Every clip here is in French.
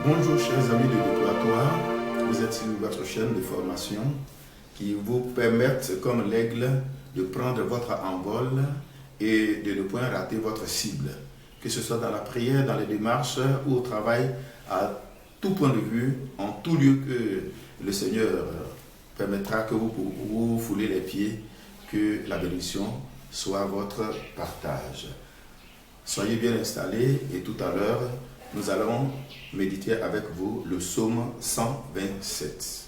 Bonjour chers amis de Déploitoire, vous êtes sur votre chaîne de formation qui vous permettent comme l'aigle de prendre votre envol et de ne point rater votre cible. Que ce soit dans la prière, dans les démarches ou au travail, à tout point de vue, en tout lieu que le Seigneur permettra que vous foulez les pieds, que la bénédiction soit votre partage. Soyez bien installés et tout à l'heure, nous allons méditer avec vous le psaume 127.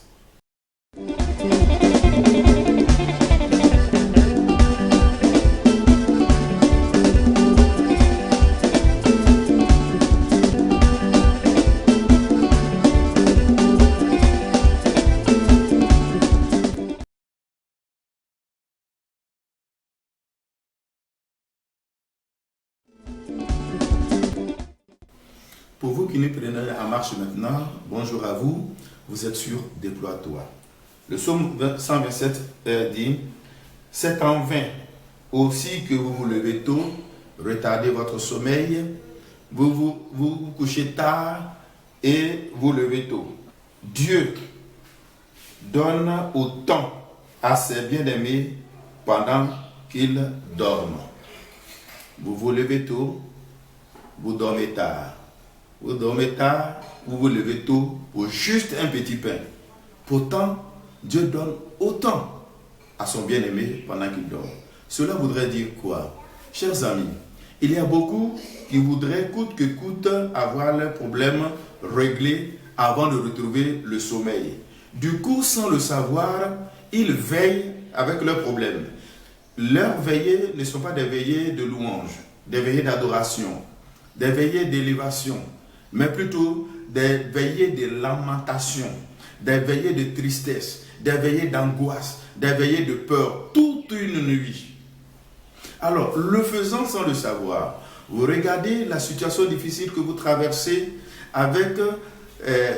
Pour vous qui nous prenez en marche maintenant, bonjour à vous, vous êtes sur Déploie-toi. Le psaume 127 dit « C'est en vain aussi que vous vous levez tôt, retardez votre sommeil, vous couchez tard et vous levez tôt. Dieu donne autant à ses bien-aimés pendant qu'ils dorment. Vous vous levez tôt, vous dormez tard. Vous dormez tard, vous vous levez tôt pour juste un petit pain. Pourtant, Dieu donne autant à son bien-aimé pendant qu'il dort. Cela voudrait dire quoi? Chers amis, il y a beaucoup qui voudraient coûte que coûte avoir leurs problèmes réglés avant de retrouver le sommeil. Du coup, sans le savoir, ils veillent avec leurs problèmes. Leurs veillées ne sont pas des veillées de louange, des veillées d'adoration, des veillées d'élévation, mais plutôt des veillées de lamentation, des veillées de tristesse, des veillées d'angoisse, des veillées de peur, toute une nuit. Alors, le faisant sans le savoir, vous regardez la situation difficile que vous traversez avec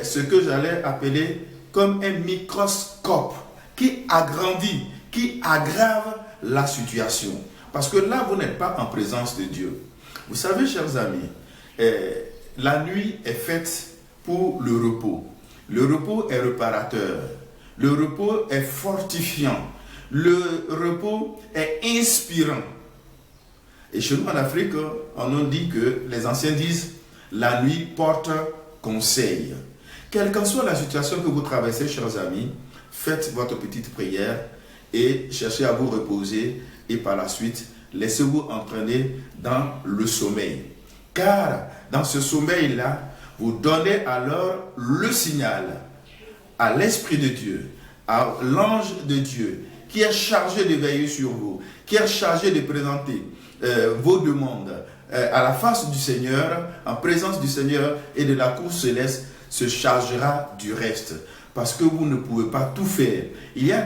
ce que j'allais appeler comme un microscope qui agrandit, qui aggrave la situation. Parce que là, vous n'êtes pas en présence de Dieu. Vous savez, chers amis, la nuit est faite pour le repos. Le repos est réparateur. Le repos est fortifiant. Le repos est inspirant. Et chez nous en Afrique, on nous dit que les anciens disent la nuit porte conseil. Quelle qu'en soit la situation que vous traversez, chers amis, faites votre petite prière et cherchez à vous reposer et par la suite, laissez-vous entraîner dans le sommeil. Car dans ce sommeil-là, vous donnez alors le signal à l'Esprit de Dieu, à l'ange de Dieu, qui est chargé de veiller sur vous, qui est chargé de présenter vos demandes à la face du Seigneur, en présence du Seigneur et de la cour céleste, se chargera du reste. Parce que vous ne pouvez pas tout faire. Il y a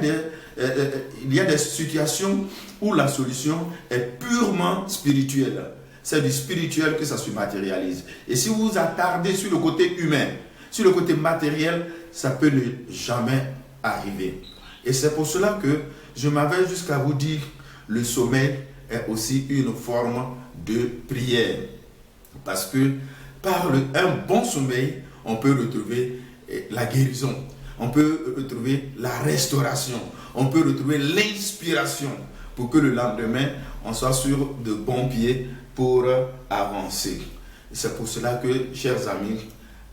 des situations où la solution est purement spirituelle. C'est du spirituel que ça se matérialise. Et si vous vous attardez sur le côté humain, sur le côté matériel, ça peut ne jamais arriver. Et c'est pour cela que je m'avais jusqu'à vous dire, le sommeil est aussi une forme de prière. Parce que par un bon sommeil, on peut retrouver la guérison, on peut retrouver la restauration, on peut retrouver l'inspiration pour que le lendemain, on soit sur de bons pieds pour avancer. C'est pour cela que, chers amis,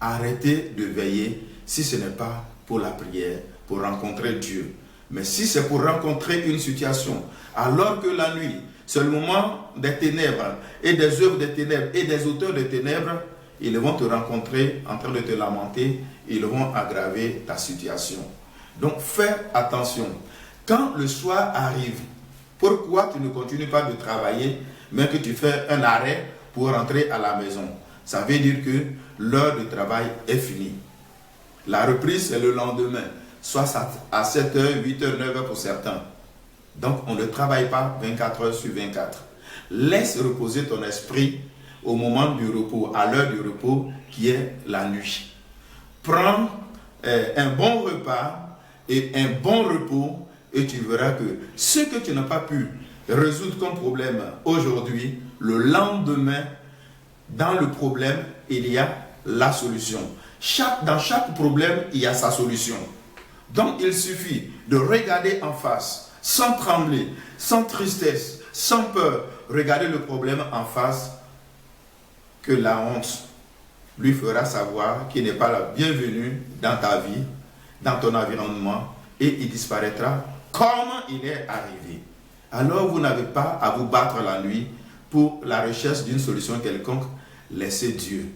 arrêtez de veiller si ce n'est pas pour la prière, pour rencontrer Dieu. Mais si c'est pour rencontrer une situation, alors que la nuit, c'est le moment des ténèbres et des œuvres des ténèbres et des auteurs des ténèbres, ils vont te rencontrer en train de te lamenter, ils vont aggraver ta situation. Donc fais attention. Quand le soir arrive, pourquoi tu ne continues pas de travailler, mais que tu fais un arrêt pour rentrer à la maison? Ça veut dire que l'heure de travail est finie. La reprise, c'est le lendemain, soit à 7h, 8h, 9h pour certains. Donc, on ne travaille pas 24 heures sur 24. Laisse reposer ton esprit au moment du repos, à l'heure du repos qui est la nuit. Prends un bon repas et un bon repos et tu verras que ce que tu n'as pas pu résoudre comme problème aujourd'hui, le lendemain, dans le problème, il y a la solution. Dans chaque problème, il y a sa solution. Donc, il suffit de regarder en face, sans trembler, sans tristesse, sans peur. Regarder le problème en face, que la honte lui fera savoir qu'il n'est pas la bienvenue dans ta vie, dans ton environnement, et il disparaîtra comme il est arrivé. Alors, vous n'avez pas à vous battre la nuit pour la recherche d'une solution quelconque. Laissez Dieu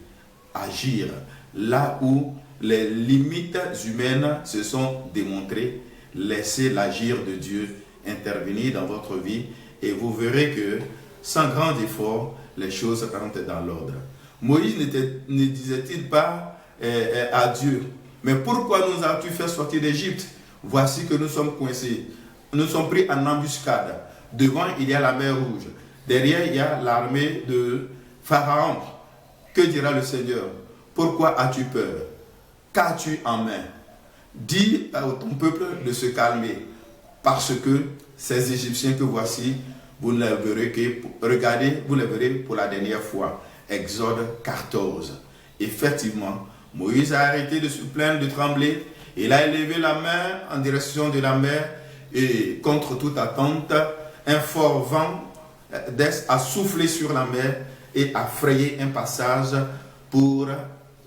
agir là où les limites humaines se sont démontrées. Laissez l'agir de Dieu intervenir dans votre vie et vous verrez que sans grand effort, les choses rentrent dans l'ordre. Moïse ne disait-il pas à Dieu, mais pourquoi nous as-tu fait sortir d'Égypte? Voici que nous sommes coincés. Nous sommes pris en embuscade. Devant, il y a la mer Rouge. Derrière, il y a l'armée de Pharaon. Que dira le Seigneur? Pourquoi as-tu peur? Qu'as-tu en main? Dis à ton peuple de se calmer. Parce que ces Égyptiens que voici, vous ne les verrez que, regardez, vous les verrez pour la dernière fois. Exode 14. Effectivement, Moïse a arrêté de se plaindre, de trembler. Il a élevé la main en direction de la mer et contre toute attente, un fort vent d'est a soufflé sur la mer et a frayé un passage pour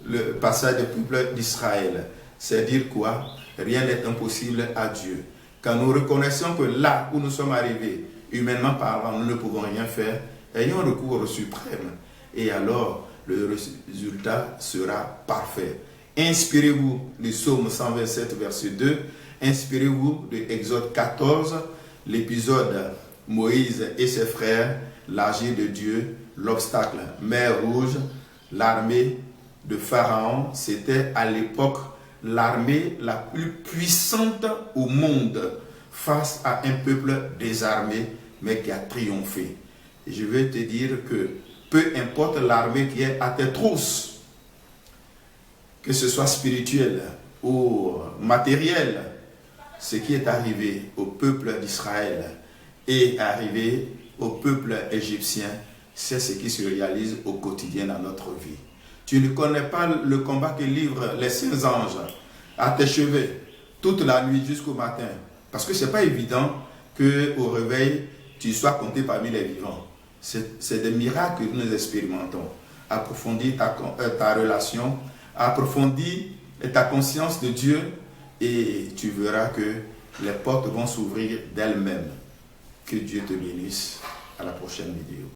le passage des peuples d'Israël. C'est dire quoi? Rien n'est impossible à Dieu. Quand nous reconnaissons que là où nous sommes arrivés, humainement parlant, nous ne pouvons rien faire, ayons recours au suprême. Et alors, le résultat sera parfait. Inspirez-vous du psaume 127, verset 2. Inspirez-vous de Exode 14, l'épisode Moïse et ses frères, l'agir de Dieu, l'obstacle, mer Rouge, l'armée de Pharaon. C'était à l'époque l'armée la plus puissante au monde face à un peuple désarmé, mais qui a triomphé. Et je vais te dire que peu importe l'armée qui est à tes trousses, que ce soit spirituel ou matériel, ce qui est arrivé au peuple d'Israël est arrivé au peuple égyptien, c'est ce qui se réalise au quotidien dans notre vie. Tu ne connais pas le combat que livrent les saints anges à tes cheveux toute la nuit jusqu'au matin. Parce que ce n'est pas évident qu'au réveil, tu sois compté parmi les vivants. C'est des miracles que nous expérimentons. Approfondis ta relation, approfondis ta conscience de Dieu et tu verras que les portes vont s'ouvrir d'elles-mêmes. Que Dieu te bénisse. À la prochaine vidéo.